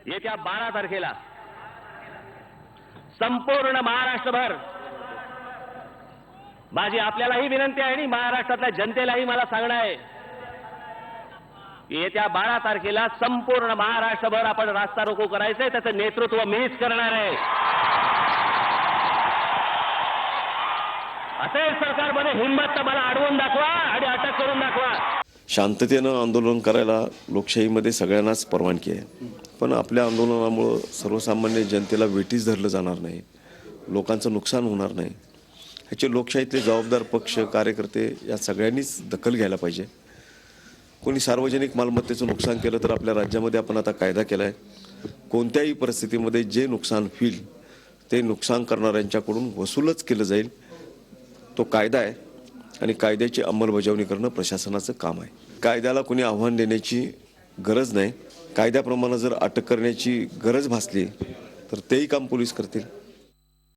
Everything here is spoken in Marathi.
येत्या 12 तारखेला संपूर्ण महाराष्ट्रभर माझी आपल्यालाही विनंती आहे आणि महाराष्ट्रातल्या जनतेलाही मला सांगणं आहे की येत्या 12 तारखेला संपूर्ण महाराष्ट्रभर आपण रास्ता रोको करायचंय. त्याचं नेतृत्व मीच करणार आहे. असेल सरकारमध्ये हिंमत तर मला अडवून दाखवा आणि अटक करून दाखवा. शांततेनं आंदोलन करायला लोकशाहीमध्ये सगळ्यांनाच परवानगी आहे, पण आपल्या आंदोलनामुळं सर्वसामान्य जनतेला वेठीस धरलं जाणार नाही, लोकांचं नुकसान होणार नाही. ह्याचे लोकशाहीतले जबाबदार पक्ष, कार्यकर्ते या सगळ्यांनीच दखल घ्यायला पाहिजे. कोणी सार्वजनिक मालमत्तेचं नुकसान केलं तर आपल्या राज्यामध्ये आपण आता कायदा केला आहे. कोणत्याही परिस्थितीमध्ये जे नुकसान होईल ते नुकसान करणाऱ्यांच्याकडून वसूलच केलं जाईल. तो कायदा आहे आणि कायद्याची अंमलबजावणी करणं प्रशासनाचं काम आहे. कायद्याला कोणी आव्हान देण्याची गरज नाही. कायद्याप्रमाणे जर अटक करण्याची गरज भासली तर तेही काम पोलीस करतील.